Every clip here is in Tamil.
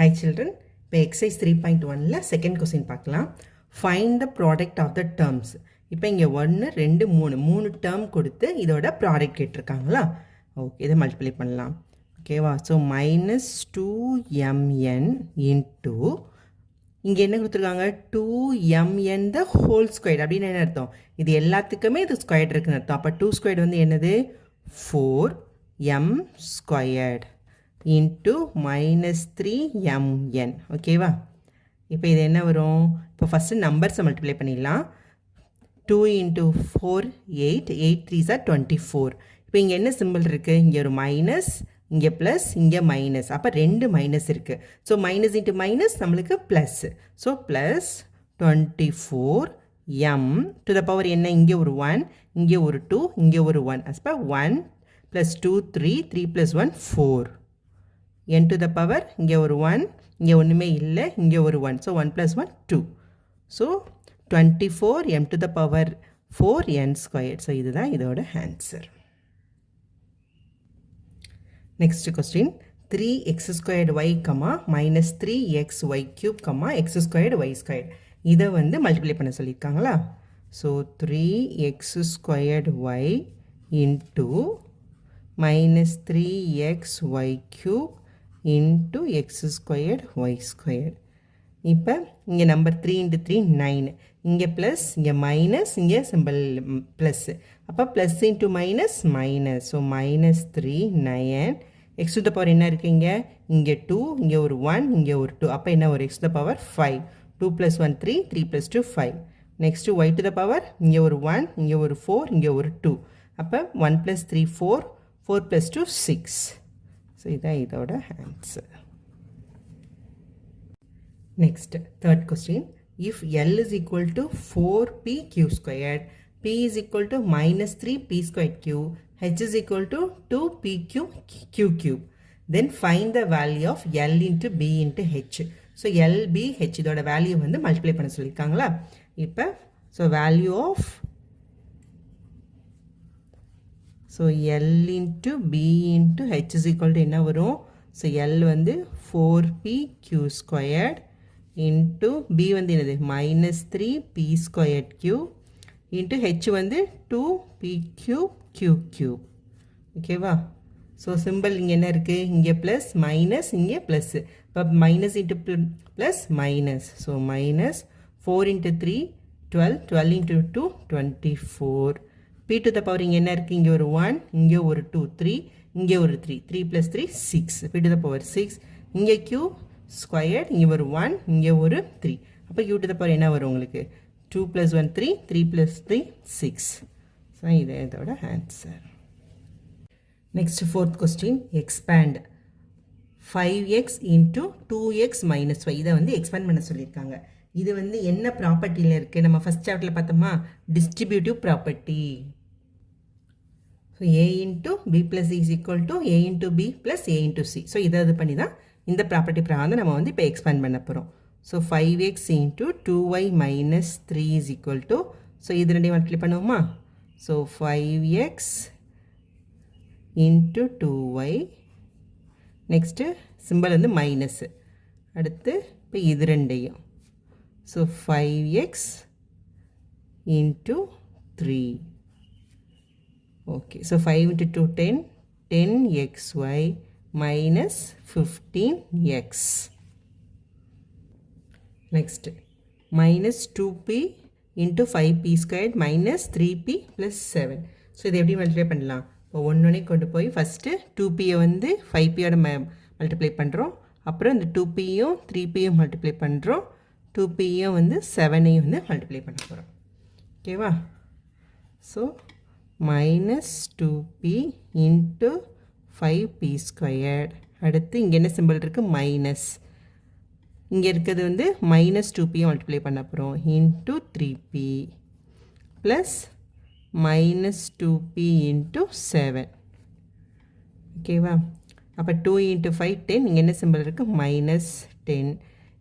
Hi children, இப்போ exercise 3.1ல second question பார்க்கலாம். Find the product of the terms. இப்போ இங்கே 1, 2, 3 term கொடுத்து இதோட product கேட்டிருக்காங்களா? ஓகே, இதை மல்டிப்ளை பண்ணலாம். ஓகேவா? ஸோ மைனஸ் 2mn இன்ட்டு இங்கே என்ன கொடுத்துருக்காங்க? 2mn the whole squared அப்படின்னு என்ன அர்த்தம்? இது எல்லாத்துக்குமே இது ஸ்கொயர்ட் இருக்குன்னு அர்த்தம். அப்போ 2 squared வந்து என்னது? 4m squared into minus 3mn. ஓகேவா? இப்போ இது என்ன வரும்? இப்போ ஃபஸ்ட்டு நம்பர்ஸை மல்டிப்ளை பண்ணிடலாம். 2 into 4 8 8 3s are 24. இப்போ இங்கே என்ன சிம்பிள் இருக்குது? இங்கே ஒரு மைனஸ், இங்கே ப்ளஸ், இங்கே மைனஸ். அப்போ ரெண்டு மைனஸ் இருக்குது. ஸோ மைனஸ் இன்ட்டு மைனஸ் நம்மளுக்கு plus. So plus 24m to the power என்ன? இங்கே ஒரு 1, இங்கே ஒரு 2, இங்கே ஒரு 1. அப்போ 1 + 2 3, 3 + 1 4. n to the power இங்கே ஒரு 1, இங்கே ஒன்றுமே இல்லை, இங்கே ஒரு 1. So 1 + 1 2. So 24m to the power 4n squared. So இதுதான் இதோட answer. Next question 3x squared y, minus 3xy cube, x squared y squared. இதை வந்து மல்டிப்ளை பண்ண சொல்லியிருக்காங்களா? So 3x squared y into minus 3xy cube into x squared y squared. இப்போ இங்கே நம்பர் 3 into 3 9, இங்கே ப்ளஸ், இங்கே மைனஸ், இங்கே சிம்பிள் ப்ளஸ். அப்போ plus into minus minus. So minus 3 9. X to the power என்ன இருக்குங்க? இங்கே 2, இங்கே ஒரு 1, இங்கே ஒரு 2. அப்போ என்ன ஒரு x to the power 5. 2 + 1 3, 3 + 2 5. Next y to the power இங்கே ஒரு 1, இங்கே ஒரு 4, இங்கே ஒரு 2. அப்போ 1 + 3 4, 4 + 2 6. ஸோ இதான் இதோட answer. Next third question. If L is equal to 4pq squared, p is equal to minus 3p squared q, h is equal to 2pq q cube, then find the value of L into b into h. So L, b, h இதோட வேல்யூ வந்து மல்டிப்ளை பண்ண சொல்லியிருக்காங்களா? இப்போ so value of so L into b into h is equal to என்ன வரும்? ஸோ L வந்து 4pq squared into b வந்து என்னது? minus 3p squared q into h வந்து 2pq q cube. ஓகேவா? ஸோ சிம்பிள் இங்கே என்ன இருக்குது? இங்கே ப்ளஸ் மைனஸ், இங்கே ப்ளஸ். இப்போ minus into plus minus. So minus 4 into 3 12, 12 into 2 24. p to the power இங்கே என்ன இருக்குது? இங்கே ஒரு 1, இங்கே ஒரு 2 3, இங்கே ஒரு 3, 3 + 3 6. p to the power 6. இங்கே q ஸ்கொயர்ட், இங்கே ஒரு 1, இங்கே ஒரு 3. அப்போ q to the power என்ன வரும் உங்களுக்கு? 2 + 1 3, 3 + 3 6. ஸோ இது இதோட answer. Next fourth question. Expand 5x into 2x minus 5. இதை வந்து எக்ஸ்பேண்ட் பண்ண சொல்லியிருக்காங்க. இது வந்து என்ன ப்ராப்பர்ட்டியில் இருக்குது? நம்ம ஃபஸ்ட் சாப்டரில் பார்த்தோமா? Distributive property. So a into b plus c is equal to a into b plus a into c. So இதை இது பண்ணி தான் இந்த ப்ராப்பர்ட்டி பிரகாரம் நம்ம வந்து இப்போ எக்ஸ்பேண்ட் பண்ண போகிறோம். So 5x into 2y minus 3 is equal to, so இது ரெண்டையும் மல்டிப்ளை பண்ணுவோமா? So 5x into 2y, next simple வந்து மைனஸ். அடுத்து இப்போ இது ரெண்டையும். So 5x into 3. Okay, so 5 into 2 10, 10xy minus 15x. Next minus 2p into 5p squared minus 3p plus 7. So இதை எப்படி மல்டிப்ளை பண்ணலாம்? இப்போ ஒன்றொன்னே கொண்டு போய் ஃபஸ்ட்டு 2pயை வந்து 5pயோட மல்டிப்ளை பண்ணுறோம். அப்புறம் இந்த 2pயும் 3pயும் மல்டிப்ளை பண்ணுறோம். 2pயும் வந்து 7ஐயும் வந்து மல்டிப்ளை பண்ண போகிறோம். ஓகேவா? So minus 2p into 5p squared. அடுத்து இங்கே என்ன சிம்பிள் இருக்குது? மைனஸ். இங்கே இருக்கிறது வந்து மைனஸ் 2pயை மல்டிப்ளை பண்ண போகிறோம். Into 3p plus minus 2p into 7. ஓகேவா? அப்போ 2 into 5 10. இங்கே என்ன சிம்பிள் இருக்குது? மைனஸ் 10.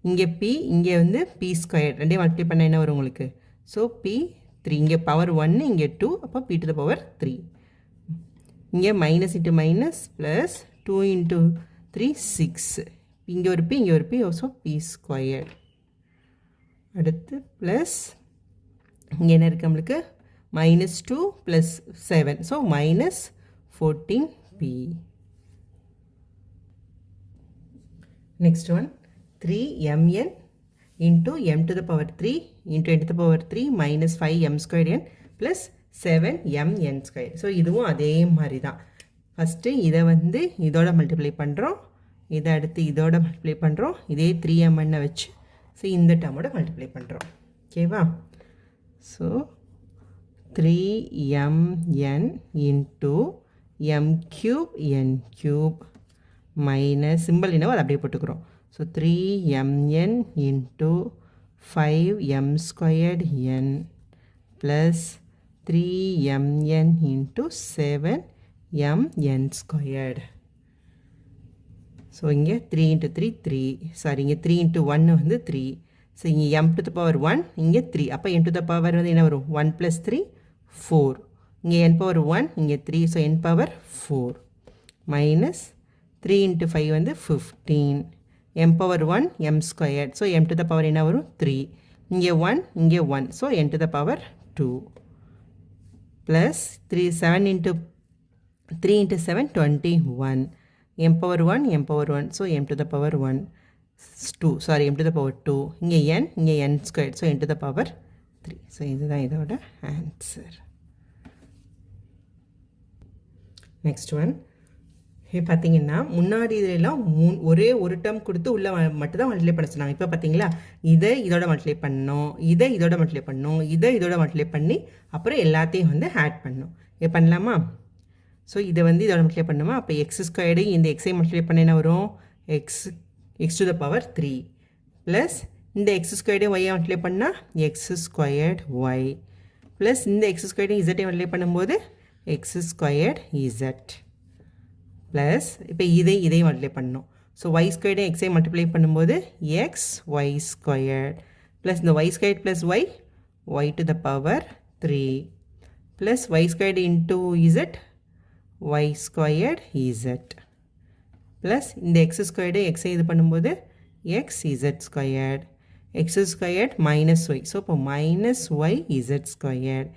இங்கே p, இங்கே வந்து p ஸ்கொயர். ரெண்டையும் மல்டிப்ளை பண்ண என்ன வரும் உங்களுக்கு? So p 3. இங்கே பவர் 1, இங்கே 2. அப்போ p to the power 3. இங்கே minus into minus plus 2 into 3 6. இங்கே ஒரு பி இங்கே ஒரு பி, ஸோ பி ஸ்கொயர். அடுத்து ப்ளஸ் இங்கே என்ன இருக்குது நம்மளுக்கு -2 + 7, so -14p. Next one, 3mn into m to the power 3 into n to the power 3 minus 5m squared n plus 7mn squared. So இதுவும் அதே மாதிரி தான். ஃபஸ்ட்டு இதை வந்து இதோட மல்டிப்ளை பண்ணுறோம், இதை அடுத்து இதோட மல்டிப்ளை பண்ணுறோம், இதே 3mn வச்சு ஸோ இந்த டேர்மோட மல்டிப்ளை பண்ணுறோம். ஓகேவா? So 3mn into m cube n cube minus symbol என்னவோ அதை அப்படியே போட்டுக்கிறோம். So 3mn into 5m squared n plus 3mn into 7mn squared. So இங்கே 3 into 3 3, சாரி இங்கே 3 into 1 வந்து 3. ஸோ இங்கே m to the power 1, இங்கே 3. அப்போ n to the power வந்து என்ன வரும்? 1 + 3 4. இங்கே n power 1, இங்கே 3, so n power 4 minus 3 into 5 வந்து 15. m power 1 m squared. So m to the power என்ன வரும்? 3. இங்கே 1, இங்கே 1, so n to the power 2 plus 7 into 3 into 7 21. m power 1 m power 1, so m to the power 1 2, sorry m to the power 2. இங்கே n squared, so n to the power 3. So இதுதான் இதோட ஆன்சர். நெக்ஸ்ட் ஒன், பார்த்தீங்கன்னா முன்னாடி இதெல்லாம் ஒரே ஒரு டேர்ம் கொடுத்து உள்ள மட்டும் தான் மல்டிப்ளை பண்ண சொன்னாங்க. இப்போ பார்த்தீங்களா, இதை இதோட மல்டிப்ளை பண்ணோம், இதை இதோட மல்டிப்ளை பண்ணோம், இதை இதோட மல்டிப்ளை பண்ணி அப்புறம் எல்லாத்தையும் வந்து ஆட் பண்ணோம். இது பண்ணலாமா? ஸோ இதை வந்து இதோட மல்டிப்ளை பண்ணுமா, அப்போ எக்ஸ் ஸ்கொயர்டு இந்த எக்ஸை மல்டிப்ளை பண்ண என்ன வரும்? X to the power 3 plus இந்த எக்ஸ் ஸ்கொயர்டு ஒய்யை மல்டிப்ளை பண்ணால் எக்ஸ் ஸ்கொயர்டு ஒய் ப்ளஸ் இந்த எக்ஸ் ஸ்கொயர்டு இசட்டை மல்டிப்ளை பண்ணும்போது எக்ஸ் ஸ்கொயர்டு இசட் ப்ளஸ் இப்போ இதை மல்டிப்ளை பண்ணணும். ஸோ ஒய் ஸ்கொயர்டு எக்ஸை மல்டிப்ளை பண்ணும்போது எக்ஸ் ஒய் ஸ்கொயர்டு ப்ளஸ் இந்த y squared plus y to the power 3 plus y squared into z y squared z plus இந்த எக்ஸ் ஸ்கொயர்டு எக்ஸை இது பண்ணும்போது x z squared x squared minus y, so இப்போ மைனஸ் ஒய் இசட் ஸ்கொயர்டு,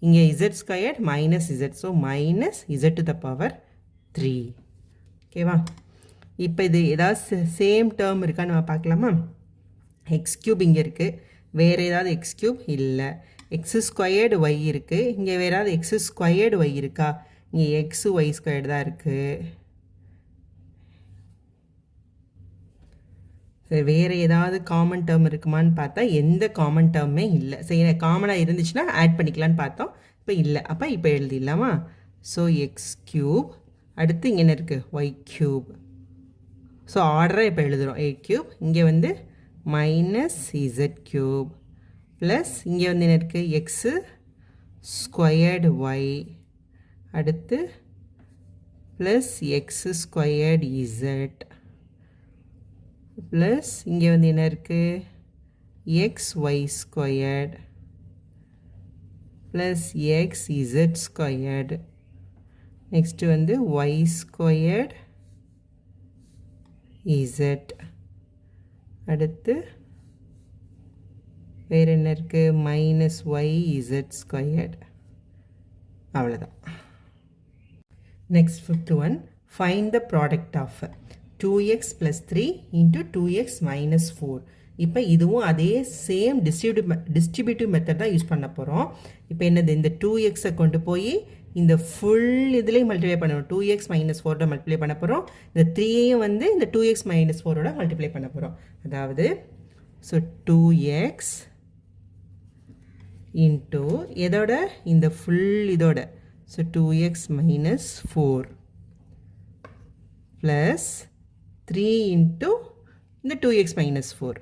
இங்கே z squared minus z, so minus z to the power 3. ஓகேவா? இப்போ இது ஏதாவது சேம் டேர்ம் இருக்கான்னு நம்ம பார்க்கலாமா? எக்ஸ் க்யூப் இங்கே இருக்குது, வேறு ஏதாவது எக்ஸ் க்யூப் இல்லை. எக்ஸ் ஸ்கொயர்டு ஒய் இருக்குது, இங்கே வேறு ஏதாவது எக்ஸ் ஸ்கொயர்டு ஒய் இருக்கா? இங்கே எக்ஸ் ஒய் ஸ்கொயர்டு தான் இருக்குது. சரி, வேறு ஏதாவது காமன் டேர்ம் இருக்குமான்னு பார்த்தா எந்த காமன் டேர்மே இல்லை. சரி, காமனாக இருந்துச்சுன்னா ஆட் பண்ணிக்கலான்னு பார்த்தோம், இப்போ இல்லை. அப்போ இப்போ எழுதிடலாமா? ஸோ எக்ஸ் க்யூப், அடுத்து இங்கே என்ன இருக்குது? Y cube. ஸோ ஆர்டரை இப்போ எழுதுகிறோம். ஏ க்யூப், இங்கே வந்து மைனஸ் இசட் க்யூப் ப்ளஸ் இங்கே வந்து என்ன இருக்குது? எக்ஸு ஸ்கொயர்டு ஒய், அடுத்து plus x squared z plus இங்கே வந்து என்ன இருக்குது? X y squared plus x z squared, next வந்து ஒய் ஸ்கொயர்டு இசட், அடுத்து வேறு என்ன இருக்குது? Minus y z squared. அவ்வளோதான். Next fifth one, find the product of 2x + 3 into 2x - 4. இப்போ இதுவும் அதே சேம் டிஸ்ட்ரிபியூட்டிவ் மெத்தட் தான் யூஸ் பண்ண போகிறோம். இப்போ என்னது? இந்த 2xை கொண்டு போய் இந்த ஃபுல் இதுலேயும் மல்டிப்ளை பண்ணணும். 2x - 4 மல்டிப்ளை பண்ண போகிறோம். இந்த 3ஐயும் வந்து இந்த 2x - 4 மல்டிப்ளை பண்ண போகிறோம். அதாவது ஸோ 2x இன்ட்டு எதோட? இந்த ஃபுல் இதோட. ஸோ 2x - 4 ப்ளஸ் 3 இன்ட்டு இந்த 2x - 4.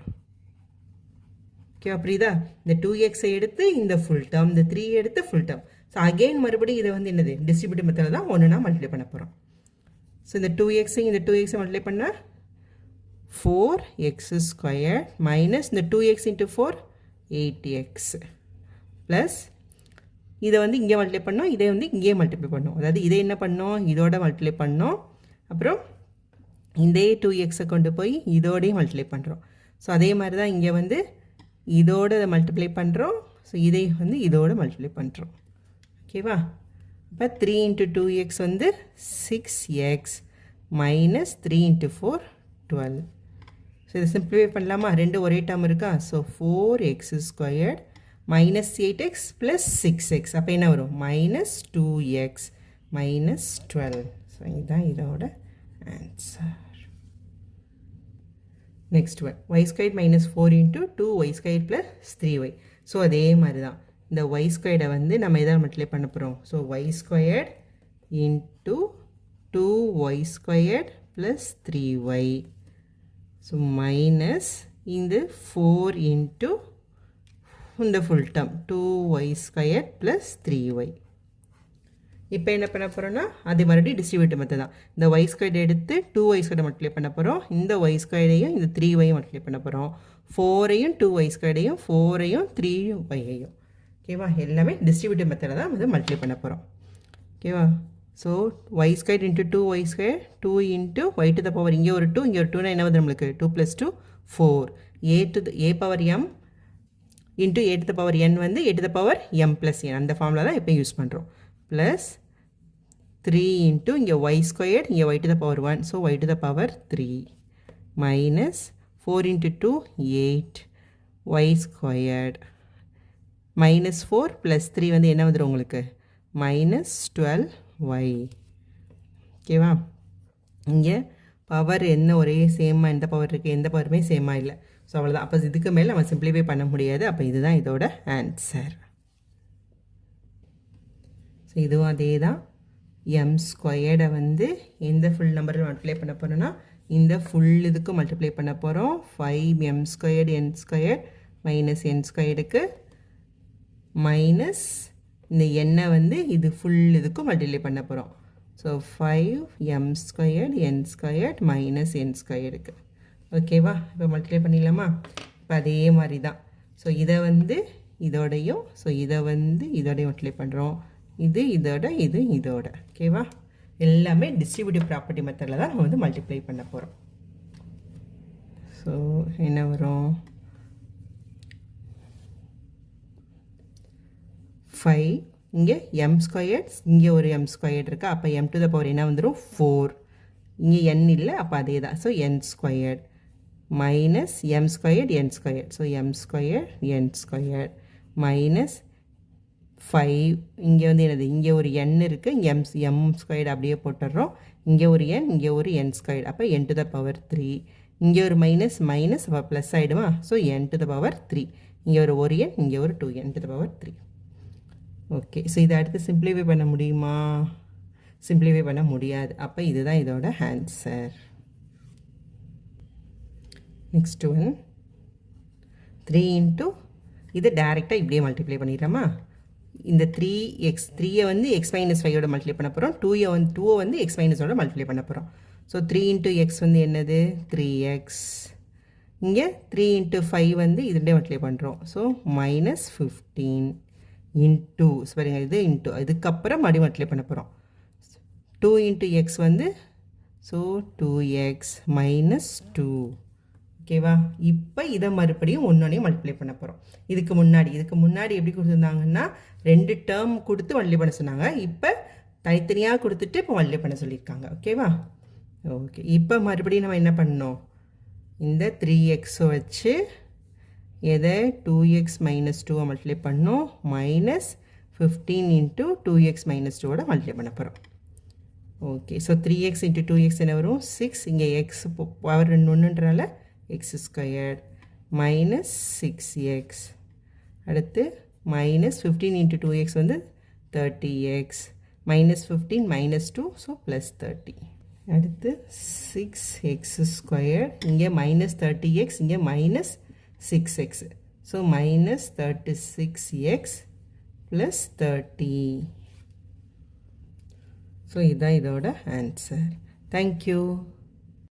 ஓகே, புரியுதா? இந்த 2xஐ எடுத்து இந்த ஃபுல் டேர்ம், இந்த 3 எடுத்து ஃபுல் டேர்ம். ஸோ அகெயின் மறுபடியும் இதை வந்து என்னது? டிஸ்ட்ரிபியூட்டிவ் மெத்தடில் தான் ஒன்றுனா மல்டிப்ளை பண்ண போகிறோம். ஸோ இந்த 2xஐ இந்த 2xஐ மல்டிப்ளை பண்ணால் 4x ஸ்கொயர் மைனஸ் இந்த 2x இன்ட்டு 4 8x ப்ளஸ் இதை வந்து இங்கே மல்டிப்ளை பண்ணோம், இதை வந்து இங்கே மல்டிப்ளை பண்ணோம். அதாவது இதை என்ன பண்ணோம்? இதோட மல்டிப்ளை பண்ணோம், அப்புறம் இதே 2x கொண்டு போய் இதோடையும் மல்டிப்ளை பண்ணுறோம். ஸோ அதே மாதிரி தான் இங்கே வந்து இதோட மல்டிப்ளை பண்ணுறோம். ஸோ இதை வந்து இதோட மல்டிப்ளை பண்ணுறோம். ஓகேவா? இப்போ 3 into 2x வந்து 6x minus 3 into 4 12. ஸோ இதை சிம்பிளிஃபை பண்ணலாமா? ரெண்டு ஒரே டேர்ம் இருக்கா? So 4x squared minus 8x plus 6x. அப்போ என்ன வரும்? minus 2x minus 12. ஸோ இதுதான் இதோட answer. Next one y squared minus 4 into 2y squared plus 3y. So அதே மாதிரி தான் இந்த y squared வந்து நம்ம எதாவது மல்டிப்ளை பண்ண போகிறோம். So y squared into 2y squared plus 3y. So minus இந்த 4 into இந்த full term 2y squared plus 3y. இப்போ என்ன பண்ண போகிறோன்னா அதே மறுபடியும் டிஸ்ட்ரிபியூட்டிவ் மெத்தட் தான். இந்த y squared எடுத்து 2y squared மல்டிப்ளை பண்ண போகிறோம். இந்த y squaredஐயும் இந்த 3yயும் மல்டிப்ளை பண்ண போகிறோம். 4ஐயும் 2y squaredஐயும் 4ஐயும் 3yஐயும். ஓகேவா? எல்லாமே டிஸ்ட்ரிபியூட்டிவ் மெத்தடில் தான் வந்து மல்டிப்ளை பண்ண போகிறோம். ஓகேவா? So y squared into 2y squared 2 into y to the power இங்கே ஒரு 2 இங்கே ஒரு 2னா என்ன வந்து நம்மளுக்கு 2 plus 2 4 a power m into a to the power n வந்து a to the power m plus n அந்த ஃபார்முலா தான் இப்போ யூஸ் பண்ணுறோம். ப்ளஸ் 3 into இங்கே y squared இங்கே y to the power 1 so y to the power 3 minus 4 into 2 8 y squared minus 4 plus 3 வந்து என்ன வந்துடும் உங்களுக்கு minus 12y. ஓகேவா? இங்கே பவர் என்ன ஒரே சேமாக எந்த பவர் இருக்குது எந்த பவருமே சேமாக இல்லை. ஸோ அவ்வளோதான். அப்போ இதுக்கு மேலே நம்ம சிம்பிளிஃபை பண்ண முடியாது. அப்போ இதுதான் இதோட ஆன்சர். ஸோ இதுவும் அதே தான். எம் ஸ்கொயர்டை வந்து எந்த ஃபுல் நம்பரில் மல்டிப்ளை பண்ண போகிறோன்னா இந்த ஃபுல் இதுக்கும் மல்டிப்ளை பண்ண போகிறோம். 5m squared n squared minus n ஸ்கொயர்டுக்கு மைனஸ் இந்த எண்ணை வந்து இது ஃபுல் இதுக்கும் மல்டிப்ளை பண்ண போகிறோம். So 5m squared n squared minus n ஸ்கொயர்டுக்கு. ஓகேவா? இப்போ மல்டிப்ளை பண்ணிடலாமா? இப்போ அதே மாதிரி தான். ஸோ இதை வந்து இதோடையும் ஸோ இதை வந்து இதோடையும் மல்டிப்ளை பண்ணுறோம். இது இதோட இது இதோட. ஓகேவா? எல்லாமே டிஸ்ட்ரிபியூட்டிவ் ப்ராப்பர்ட்டி மெத்தடில் தான் நம்ம வந்து மல்டிப்ளை பண்ண போகிறோம். ஸோ என்ன வரும் 5 இங்கே m ஸ்கொயர்ட் இங்கே ஒரு m ஸ்கொயர்ட் இருக்குது. அப்போ m to the power என்ன வந்துடும் 4. இங்கே n இல்லை. அப்போ அதே தான். So n squared minus m squared n squared. So m squared n squared minus 5 இங்கே வந்து என்னது இங்கே ஒரு n இருக்குது. இங்கே m ஸ்கொயர்டு அப்படியே போட்டுடுறோம். இங்கே ஒரு n இங்கே ஒரு n ஸ்கொயர்டு. அப்போ n to the power 3. இங்கே ஒரு மைனஸ் மைனஸ் அப்போ ப்ளஸ் ஆகிடுமா? So n to the power 3. இங்கே ஒரு n இங்கே ஒரு 2n to the power 3. Okay. So இதை அடுத்து சிம்பிளிஃபை பண்ண முடியுமா? சிம்பிளிஃபை பண்ண முடியாது. அப்போ இதுதான் இதோட ஆன்சர். நெக்ஸ்ட் ஒன் 3 into இது டைரெக்டாக இப்படியே மல்டிப்ளை பண்ணிடுறோமா? இந்த 3ஐ வந்து x மைனஸ் 5ஓட மல்டிப்ளை பண்ண போகிறோம். 2ஐ வந்து x மைனஸோட மல்டிப்ளை பண்ண போகிறோம். ஸோ 3 into x வந்து என்னது 3x. இங்கே 3 into 5 வந்து இதுலேயே மல்டிப்ளை பண்ணுறோம். ஸோ மைனஸ் 15 இன்ட்டு சரிங்க இது இன்ட்டு இதுக்கப்புறம் மறுபடியும் மல்டிப்ளை பண்ண போகிறோம். 2 into x வந்து ஸோ 2x மைனஸ் 2. ஓகேவா? இப்போ இதை மறுபடியும் ஒன்றொன்றையும் மல்டிப்ளை பண்ண போகிறோம். இதுக்கு முன்னாடி எப்படி கொடுத்துருந்தாங்கன்னா 2 டேர்ம் கொடுத்து மல்டிப்ளை பண்ண சொன்னாங்க. இப்போ தனித்தனியாக கொடுத்துட்டு இப்போ மல்டிப்ளை பண்ண சொல்லியிருக்காங்க. ஓகேவா? ஓகே. இப்போ மறுபடியும் நம்ம என்ன பண்ணோம்? இந்த 3xை வச்சு எதை 2x மைனஸ் 2 மல்டிப்ளை பண்ணோம். மைனஸ் 15 இன்ட்டு 2x மைனஸ் 2ஓட மல்டிப்ளை பண்ண போகிறோம். Okay. So 3x into 2x என்ன வரும் 6. இங்கே எக்ஸ் பவர் 1ன்றனால x ஸ்கொயர்ட் மைனஸ் 6x. அடுத்து மைனஸ் 15 இன்ட்டு 2x வந்து 30x minus 15 minus 2 so plus 30. அடுத்து 6x ஸ்கொயர்ட் இங்கே மைனஸ் 30x இங்கே minus 6x. So minus 36x plus 30. So இதுதான் இதோட ஆன்சர். தேங்க்யூ.